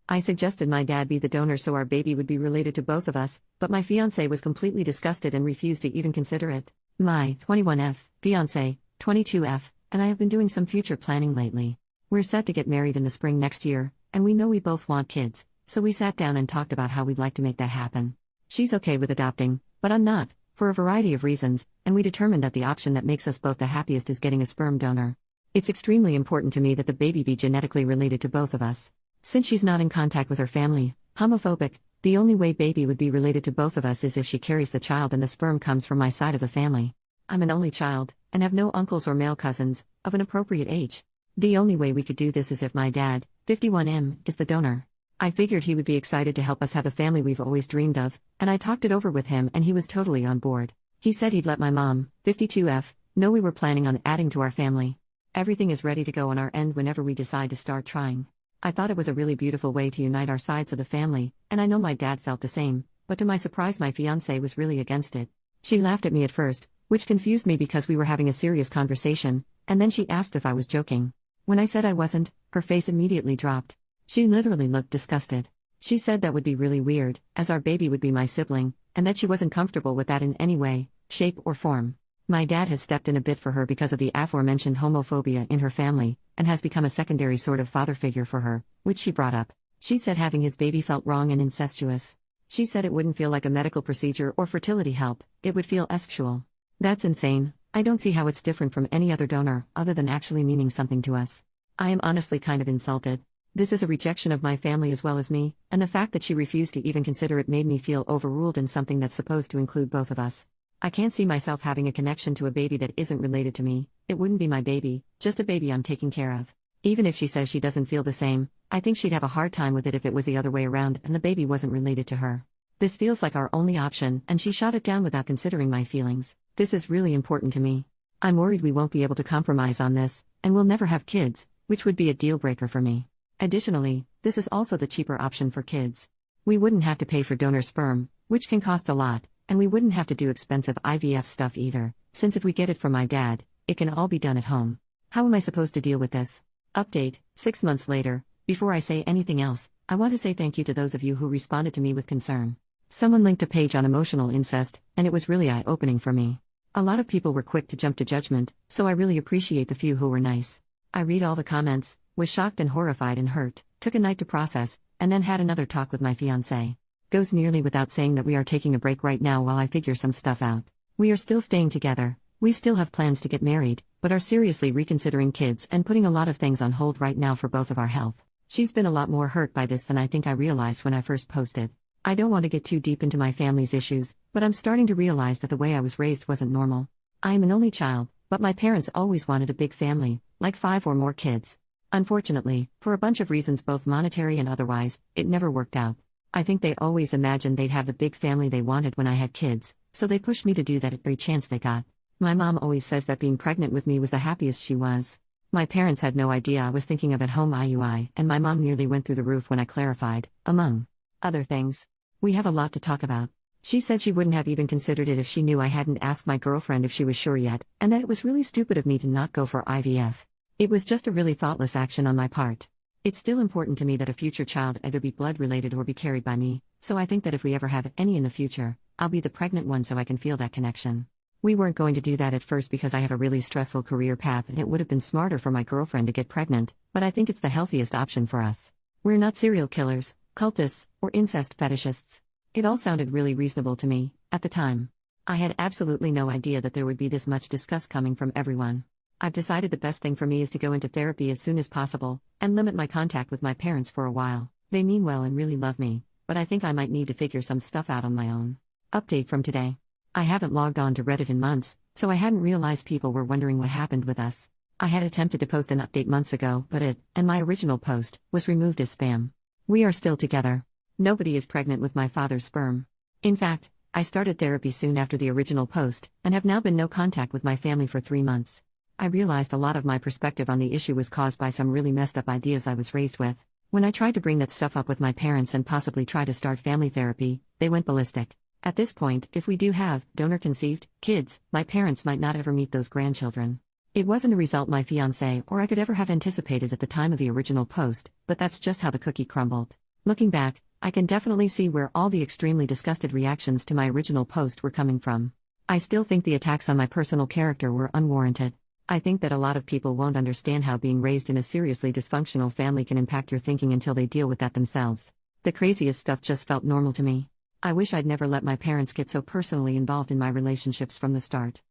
I suggested my dad be the donor so our baby would be related to both of us, but my fiancé was completely disgusted and refused to even consider it. My 21F fiancé, 22F, and I have been doing some future planning lately. We're set to get married in the spring next year, and we know we both want kids, so we sat down and talked about how we'd like to make that happen. She's okay with adopting, but I'm not, for a variety of reasons, and we determined that the option that makes us both the happiest is getting a sperm donor. It's extremely important to me that the baby be genetically related to both of us. Since she's not in contact with her family, homophobic, the only way baby would be related to both of us is if she carries the child and the sperm comes from my side of the family. I'm an only child, and have no uncles or male cousins, of an appropriate age. The only way we could do this is if my dad, 51M, is the donor. I figured he would be excited to help us have the family we've always dreamed of, and I talked it over with him and he was totally on board. He said he'd let my mom, 52F, know we were planning on adding to our family. Everything is ready to go on our end whenever we decide to start trying. I thought it was a really beautiful way to unite our sides of the family, and I know my dad felt the same, but to my surprise my fiancée was really against it. She laughed at me at first, which confused me because we were having a serious conversation, and then she asked if I was joking. When I said I wasn't, her face immediately dropped. She literally looked disgusted. She said that would be really weird, as our baby would be my sibling, and that she wasn't comfortable with that in any way, shape or form. My dad has stepped in a bit for her because of the aforementioned homophobia in her family, and has become a secondary sort of father figure for her, which she brought up. She said having his baby felt wrong and incestuous. She said it wouldn't feel like a medical procedure or fertility help, it would feel sexual. That's insane. I don't see how it's different from any other donor, other than actually meaning something to us. I am honestly kind of insulted. This is a rejection of my family as well as me, and the fact that she refused to even consider it made me feel overruled in something that's supposed to include both of us. I can't see myself having a connection to a baby that isn't related to me. It wouldn't be my baby, just a baby I'm taking care of. Even if she says she doesn't feel the same, I think she'd have a hard time with it if it was the other way around and the baby wasn't related to her. This feels like our only option, and she shot it down without considering my feelings. This is really important to me. I'm worried we won't be able to compromise on this, and we'll never have kids, which would be a deal breaker for me. Additionally, this is also the cheaper option for kids. We wouldn't have to pay for donor sperm, which can cost a lot, and we wouldn't have to do expensive IVF stuff either, since if we get it from my dad, it can all be done at home. How am I supposed to deal with this? Update, 6 months later. Before I say anything else, I want to say thank you to those of you who responded to me with concern. Someone linked a page on emotional incest, and it was really eye-opening for me. A lot of people were quick to jump to judgment, so I really appreciate the few who were nice. I read all the comments, was shocked and horrified and hurt, took a night to process, and then had another talk with my fiancé. Goes nearly without saying that we are taking a break right now while I figure some stuff out. We are still staying together, we still have plans to get married, but are seriously reconsidering kids and putting a lot of things on hold right now for both of our health. She's been a lot more hurt by this than I think I realized when I first posted. I don't want to get too deep into my family's issues, but I'm starting to realize that the way I was raised wasn't normal. I am an only child, but my parents always wanted a big family, like 5 or more kids. Unfortunately, for a bunch of reasons both monetary and otherwise, it never worked out. I think they always imagined they'd have the big family they wanted when I had kids, so they pushed me to do that every chance they got. My mom always says that being pregnant with me was the happiest she was. My parents had no idea I was thinking of at-home IUI, and my mom nearly went through the roof when I clarified, among other things. We have a lot to talk about. She said she wouldn't have even considered it if she knew I hadn't asked my girlfriend if she was sure yet, and that it was really stupid of me to not go for IVF. It was just a really thoughtless action on my part. It's still important to me that a future child either be blood-related or be carried by me, so I think that if we ever have any in the future, I'll be the pregnant one so I can feel that connection. We weren't going to do that at first because I have a really stressful career path and it would have been smarter for my girlfriend to get pregnant, but I think it's the healthiest option for us. We're not serial killers, cultists, or incest fetishists. It all sounded really reasonable to me, at the time. I had absolutely no idea that there would be this much disgust coming from everyone. I've decided the best thing for me is to go into therapy as soon as possible, and limit my contact with my parents for a while. They mean well and really love me, but I think I might need to figure some stuff out on my own. Update from today. I haven't logged on to Reddit in months, so I hadn't realized people were wondering what happened with us. I had attempted to post an update months ago, but it, and my original post, was removed as spam. We are still together. Nobody is pregnant with my father's sperm. In fact, I started therapy soon after the original post, and have now been no contact with my family for 3 months. I realized a lot of my perspective on the issue was caused by some really messed up ideas I was raised with. When I tried to bring that stuff up with my parents and possibly try to start family therapy, they went ballistic. At this point, if we do have donor-conceived kids, my parents might not ever meet those grandchildren. It wasn't a result my fiancé or I could ever have anticipated at the time of the original post, but that's just how the cookie crumbled. Looking back, I can definitely see where all the extremely disgusted reactions to my original post were coming from. I still think the attacks on my personal character were unwarranted. I think that a lot of people won't understand how being raised in a seriously dysfunctional family can impact your thinking until they deal with that themselves. The craziest stuff just felt normal to me. I wish I'd never let my parents get so personally involved in my relationships from the start.